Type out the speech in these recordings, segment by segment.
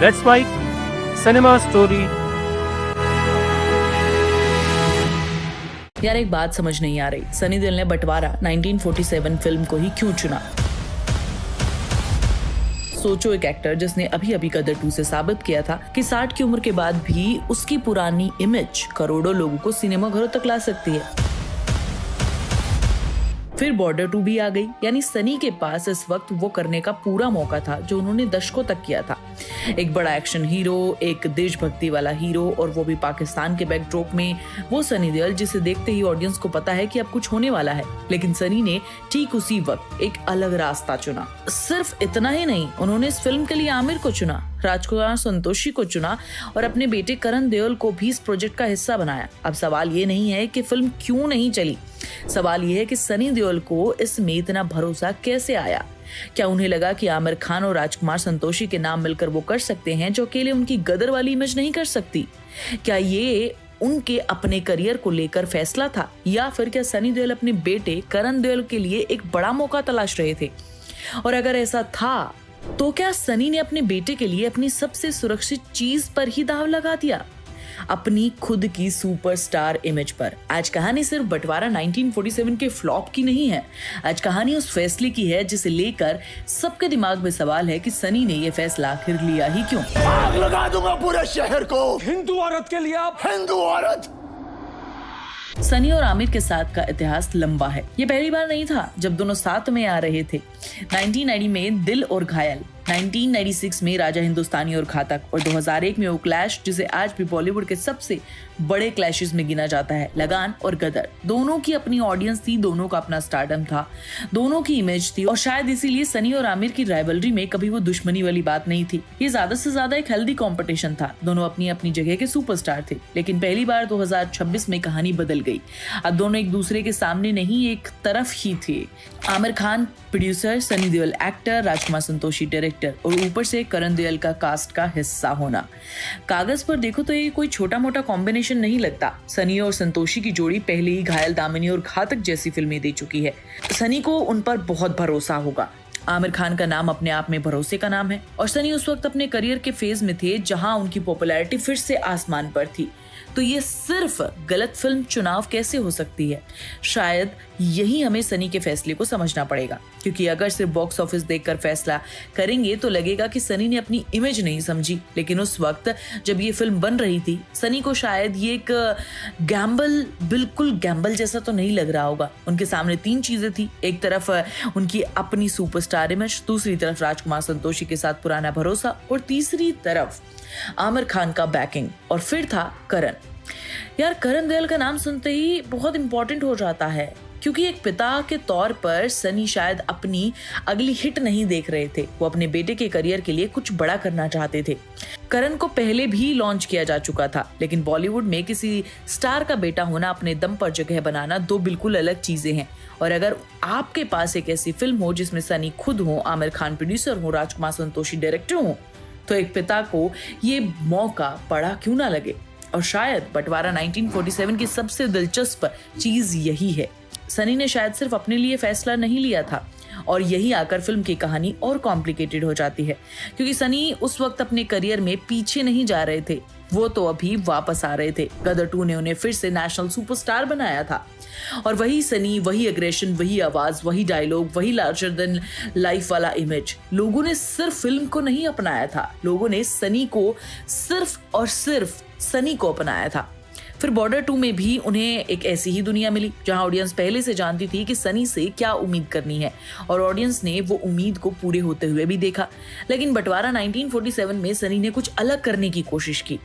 That's why cinema story. यार एक बात समझ नहीं आ रही, सनी देओल ने बंटवारा 1947 फिल्म को ही क्यों चुना? सोचो, एक एक्टर जिसने अभी अभी गदर 2 से साबित किया था कि 60 की उम्र के बाद भी उसकी पुरानी इमेज करोड़ों लोगों को सिनेमा घरों तक ला सकती है। फिर बॉर्डर 2 भी आ गई, यानी सनी के पास इस वक्त वो करने का पूरा मौका था जो उन्होंने दशकों तक किया था। एक बड़ा एक्शन हीरो, एक देशभक्ति वाला हीरो, और वो भी पाकिस्तान के बैकड्रॉप में। वो सनी देओल जिसे देखते ही ऑडियंस को पता है कि अब कुछ होने वाला है। लेकिन सनी ने ठीक उसी वक्त एक अलग रास्ता चुना। सिर्फ इतना ही नहीं, उन्होंने इस फिल्म के लिए आमिर को चुना, राजकुमार संतोषी को चुना और अपने बेटे करण देओल को भी इस प्रोजेक्ट का हिस्सा बनाया। अब सवाल ये नहीं है कि फिल्म क्यों नहीं चली, सवाल ये है कि सनी देओल को इसमें इतना भरोसा कैसे आया। क्या उन्हें लगा कि आमिर खान और राजकुमार संतोषी के नाम मिलकर वो कर सकते हैं जो अकेले उनकी गदर वाली इमेज नहीं कर सकती? क्या ये उनके अपने करियर को लेकर फैसला था, या फिर क्या सनी देओल अपने बेटे करण देओल के लिए एक बड़ा मौका तलाश रहे थे? और अगर ऐसा था तो क्या सनी ने अपने बेटे के लिए अपनी सबसे सुरक्षित चीज पर ही दाव लगा दिया, अपनी खुद की सुपरस्टार इमेज पर? आज कहानी सिर्फ बंटवारा 1947 के फ्लॉप की नहीं है, आज कहानी उस फैसले की है जिसे लेकर सबके दिमाग में सवाल है कि सनी ने यह फैसला आखिर लिया ही क्यों। आग लगा दूंगा पूरे शहर को। हिंदू औरत के लिए आप हिंदू औरत। सनी और आमिर के साथ का इतिहास लंबा है। ये पहली बार नहीं था जब दोनों साथ में आ रहे थे। 1990 में दिल और घायल, 1996 में राजा हिंदुस्तानी और घातक, और 2001 में वो क्लैश जिसे आज भी बॉलीवुड के सबसे बड़े क्लैशेस में गिना जाता है, लगान और गदर। दोनों की अपनी ऑडियंस थी, दोनों का अपना स्टारडम था, दोनों की इमेज थी, और शायद इसीलिए सनी और आमिर की राइवलरी में कभी वो दुश्मनी वाली बात नहीं थी। ये ज्यादा से ज्यादा एक हेल्दी कंपटीशन था। दोनों अपनी अपनी जगह के सुपरस्टार थे। लेकिन पहली बार 2026 में कहानी बदल गई। अब दोनों एक दूसरे के सामने नहीं, एक तरफ ही थे। Aamir Khan producer, Sunny Deol actor, Rajkumar Santoshi director, और ऊपर से करण देओल का कास्ट का हिस्सा होना। कागज पर देखो तो ये कोई छोटा मोटा कॉम्बिनेशन नहीं लगता। सनी और संतोषी की जोड़ी पहले ही घायल, दामिनी और घातक जैसी फिल्में दे चुकी है। सनी को उन पर बहुत भरोसा होगा। आमिर खान का नाम अपने आप में भरोसे का नाम है, और सनी उस वक्त अपने करियर के फेज में थे जहां उनकी पॉपुलैरिटी फिर से आसमान पर थी। तो ये सिर्फ गलत फिल्म चुनाव कैसे हो सकती है? शायद यही हमें सनी के फैसले को समझना पड़ेगा, क्योंकि अगर सिर्फ बॉक्स ऑफिस देखकर फैसला करेंगे तो लगेगा कि सनी ने अपनी इमेज नहीं समझी। लेकिन उस वक्त जब ये फिल्म बन रही थी, सनी को शायद ये एक गैम्बल, बिल्कुल गैम्बल जैसा तो नहीं लग रहा होगा। उनके सामने 3 चीजें थी, एक तरफ उनकी अपनी सुपरस्टार इमेज, दूसरी तरफ राजकुमार संतोषी के साथ पुराना भरोसा, और तीसरी तरफ आमिर खान का बैकिंग, और फिर था करण। यार, करण देओल का नाम सुनते ही बहुत इंपॉर्टेंट हो जाता है, क्योंकि एक पिता के तौर पर सनी शायद अपनी अगली हिट नहीं देख रहे थे। वो अपने बेटे के करियर के लिए कुछ बड़ा करना चाहते थे। करण को पहले भी लॉन्च किया जा चुका था, लेकिन बॉलीवुड में किसी स्टार का बेटा होना, अपने दम पर जगह बनाना, 2 बिल्कुल अलग चीजें हैं। और अगर आपके पास एक ऐसी फिल्म हो जिसमें सनी खुद हो, आमिर खान प्रोड्यूसर हो, राजकुमार संतोषी डायरेक्टर हो, तो एक पिता को ये मौका बड़ा क्यों ना लगे। और शायद बंटवारा 1947 की सबसे दिलचस्प चीज यही है। सनी ने शायद सिर्फ अपने लिए फैसला नहीं लिया था, और यही आकर फिल्म की कहानी और कॉम्प्लिकेटेड हो जाती है, क्योंकि सनी उस वक्त अपने करियर में पीछे नहीं जा रहे थे, वो तो अभी वापस आ रहे थे। गदर 2 ने उन्हें फिर से नेशनल सुपरस्टार बनाया था, और वही सनी, वही एग्रेशन, वही आवाज, वही डायलॉग, वही लार्जर देन लाइफ वाला इमेज। लोगों ने सिर्फ फिल्म को नहीं अपनाया था, लोगों ने सनी को सिर्फ और सिर्फ सनी को अपनाया था। फिर बॉर्डर 2 में भी उन्हें एक ऐसी ही दुनिया मिली जहां ऑडियंस पहले से जानती थी कि सनी से क्या उम्मीद करनी है, और ऑडियंस ने वो उम्मीद को पूरे होते हुए भी देखा। लेकिन बंटवारा 1947 में सनी ने कुछ अलग करने की कोशिश की।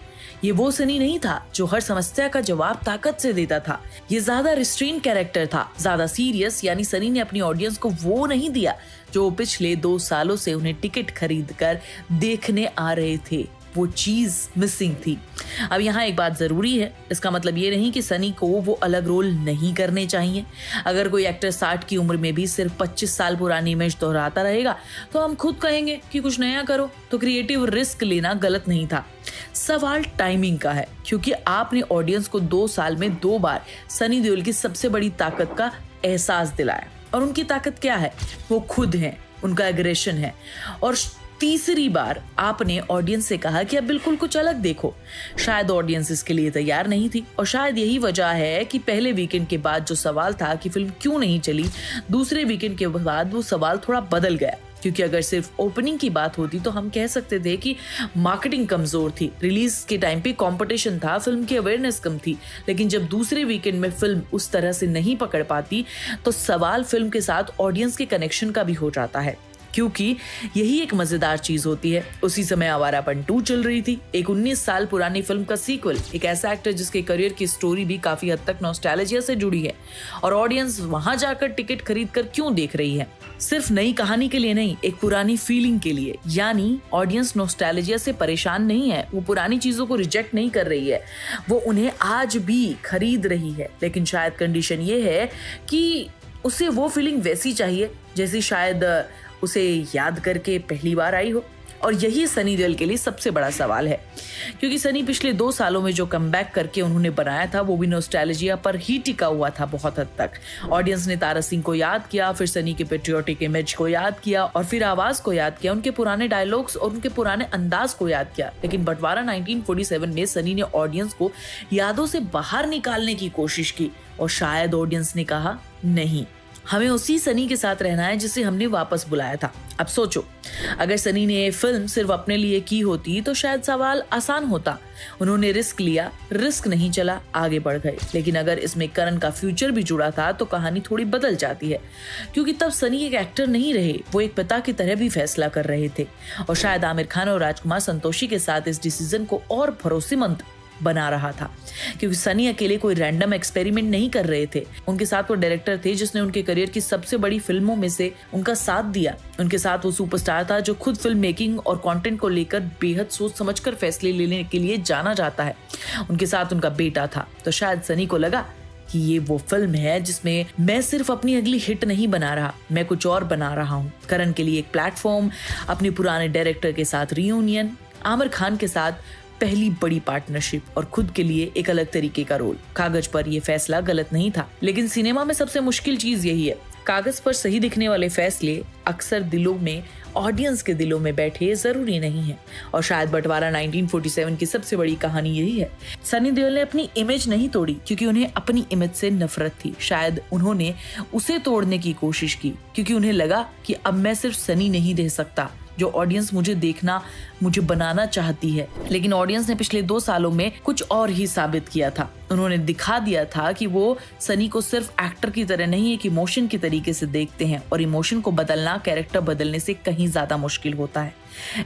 ये वो सनी नहीं था जो हर समस्या का जवाब ताकत से देता था। ये ज्यादा रिस्ट्रेन कैरेक्टर था, ज्यादा सीरियस। यानी सनी ने अपनी ऑडियंस को वो नहीं दिया जो पिछले 2 सालों से उन्हें टिकट खरीद कर देखने आ रहे थे। वो चीज मिसिंग थी। अब यहाँ एक बात जरूरी है, इसका मतलब ये नहीं कि सनी को वो अलग रोल नहीं करने चाहिए। अगर कोई एक्टर 60 की उम्र में भी सिर्फ 25 साल पुरानी इमेज दोहराता रहेगा तो हम खुद कहेंगे कि कुछ नया करो। तो क्रिएटिव रिस्क लेना गलत नहीं था, सवाल टाइमिंग का है, क्योंकि आपने ऑडियंस को 2 साल में 2 बार सनी देओल की सबसे बड़ी ताकत का एहसास दिलाया। और उनकी ताकत क्या है? वो खुद है, उनका एग्रेशन है, और तीसरी बार आपने ऑडियंस से कहा कि अब बिल्कुल कुछ अलग देखो। शायद ऑडियंस इसके लिए तैयार नहीं थी और शायद यही वजह है कि पहले वीकेंड के बाद जो सवाल था कि फिल्म क्यों नहीं चली, दूसरे वीकेंड के बाद वो सवाल थोड़ा बदल गया। क्योंकि अगर सिर्फ ओपनिंग की बात होती तो हम कह सकते थे कि मार्केटिंग कमजोर थी, रिलीज के टाइम पे कंपटीशन था, फिल्म की अवेयरनेस कम थी। लेकिन जब दूसरे वीकेंड में फिल्म उस तरह से नहीं पकड़ पाती तो सवाल फिल्म के साथ ऑडियंस के कनेक्शन का भी हो जाता है, क्योंकि यही एक मजेदार चीज होती है। उसी समय आवारापन 2 चल रही थी, एक 19 साल पुरानी फिल्म का सीक्वल, एक ऐसा एक्टर जिसके करियर की स्टोरी भी काफी हद तक नॉस्टैल्जिया से जुड़ी है और ऑडियंस वहां जाकर टिकट खरीद कर क्यों देख रही है, सिर्फ नई कहानी के लिए नहीं, एक पुरानी फीलिंग के लिए। यानी ऑडियंस नॉस्टैल्जिया से परेशान नहीं है, वो पुरानी चीजों को रिजेक्ट नहीं कर रही है, वो उन्हें आज भी खरीद रही है। लेकिन शायद कंडीशन ये है कि उसे वो फीलिंग वैसी चाहिए जैसी शायद उसे याद करके पहली बार आई हो। और यही सनी देओल के लिए सबसे बड़ा सवाल है, क्योंकि सनी पिछले 2 सालों में जो कमबैक करके उन्होंने बनाया था वो भी नॉस्टैल्जिया पर ही टिका हुआ था बहुत हद तक। ऑडियंस ने तारा सिंह को याद किया, फिर सनी के पेट्रियोटिक इमेज को याद किया और फिर आवाज को याद किया, उनके पुराने डायलॉग्स और उनके पुराने अंदाज को याद किया। लेकिन बंटवारा 1947 में सनी ने ऑडियंस को यादों से बाहर निकालने की कोशिश की और शायद ऑडियंस ने कहा नहीं, हमें उसी सनी के साथ रहना है जिसे हमने वापस बुलाया था। अब सोचो, अगर सनी ने ये फिल्म सिर्फ अपने लिए की होती तो शायद सवाल आसान होता। उन्होंने रिस्क लिया, रिस्क नहीं चला, आगे बढ़ गए। लेकिन अगर इसमें करण का फ्यूचर भी जुड़ा था तो कहानी थोड़ी बदल जाती है, क्योंकि तब सनी एक एक्टर नहीं रहे, वो एक पिता की तरह भी फैसला कर रहे थे। और शायद आमिर खान और राजकुमार संतोषी के साथ इस डिसीजन को और भरोसेमंद बना रहा था, क्योंकि सनी अकेले कोई रैंडम एक्सपेरिमेंट नहीं कर रहे थे। उनके साथ वो डायरेक्टर थे जिसने उनके करियर की सबसे बड़ी फिल्मों में से उनका साथ दिया। उनके साथ वो सुपरस्टार था जो खुद फिल्म मेकिंग और कंटेंट को लेकर बेहद सोच समझकर फैसले लेने के लिए जाना जाता है। उनके साथ उनका बेटा था। तो शायद सनी को लगा कि ये वो फिल्म है जिसमें मैं सिर्फ अपनी अगली हिट नहीं बना रहा, मैं कुछ और बना रहा हूँ। करण के लिए एक प्लेटफॉर्म, अपने पुराने डायरेक्टर के साथ रियूनियन, आमिर खान के साथ पहली बड़ी पार्टनरशिप और खुद के लिए एक अलग तरीके का रोल। कागज पर यह फैसला गलत नहीं था, लेकिन सिनेमा में सबसे मुश्किल चीज यही है, कागज पर सही दिखने वाले फैसले अक्सर दिलों में, ऑडियंस के दिलों में बैठे जरूरी नहीं है। और शायद बंटवारा 1947 की सबसे बड़ी कहानी यही है। सनी देओल ने अपनी इमेज नहीं तोड़ी क्योंकि उन्हें अपनी इमेज से नफरत थी, शायद उन्होंने उसे तोड़ने की कोशिश की क्योंकि उन्हें लगा कि अब मैं सिर्फ सनी नहीं रह सकता जो ऑडियंस मुझे देखना, मुझे बनाना चाहती है। लेकिन ऑडियंस ने पिछले 2 सालों में कुछ और ही साबित किया था। उन्होंने दिखा दिया था कि वो सनी को सिर्फ एक्टर की तरह नहीं, एक इमोशन के तरीके से देखते हैं और इमोशन को बदलना कैरेक्टर बदलने से कहीं ज्यादा मुश्किल होता है।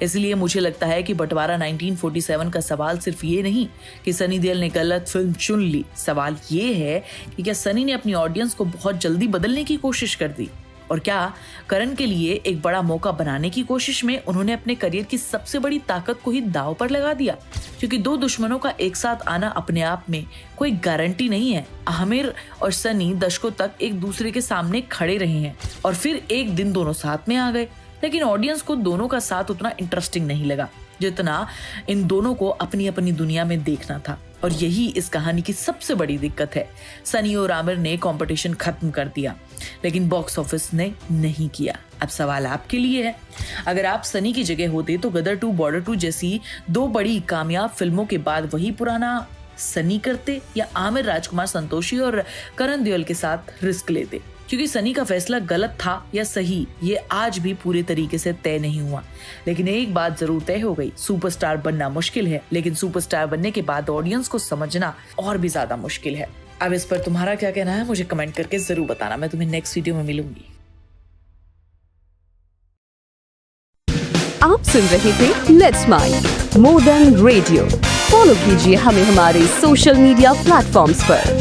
इसलिए मुझे लगता है कि बंटवारा 1947 का सवाल सिर्फ ये नहीं कि सनी देओल ने गलत फिल्म चुन ली, सवाल ये है कि क्या सनी ने अपनी ऑडियंस को बहुत जल्दी बदलने की कोशिश कर दी, और क्या करण के लिए एक बड़ा मौका बनाने की कोशिश में उन्होंने अपने करियर की सबसे बड़ी ताकत को ही दांव पर लगा दिया। क्योंकि 2 दुश्मनों का एक साथ आना अपने आप में कोई गारंटी नहीं है। आमिर और सनी दशकों तक एक दूसरे के सामने खड़े रहे हैं और फिर एक दिन दोनों साथ में आ गए, लेकिन ऑडियंस को दोनों का साथ उतना इंटरेस्टिंग नहीं लगा जितना इन दोनों को अपनी अपनी दुनिया में देखना था। और यही इस कहानी की सबसे बड़ी दिक्कत है। सनी और आमिर ने कंपटीशन खत्म कर दिया, लेकिन बॉक्स ऑफिस ने नहीं किया। अब सवाल आपके लिए है, अगर आप सनी की जगह होते तो गदर 2, बॉर्डर 2 जैसी 2 बड़ी कामयाब फिल्मों के बाद वही पुराना सनी करते या आमिर, राजकुमार संतोषी और करण देओल के साथ रिस्क लेते? क्योंकि सनी का फैसला गलत था या सही, ये आज भी पूरे तरीके से तय नहीं हुआ। लेकिन एक बात जरूर तय हो गई, सुपरस्टार बनना मुश्किल है, लेकिन सुपरस्टार बनने के बाद ऑडियंस को समझना और भी ज्यादा मुश्किल है। अब इस पर तुम्हारा क्या कहना है मुझे कमेंट करके जरूर बताना। मैं तुम्हें नेक्स्ट वीडियो में मिलूंगी। आप सुन रहे थे let's mind more than radio. Follow कीजिए हमें हमारे सोशल मीडिया प्लेटफॉर्म्स पर।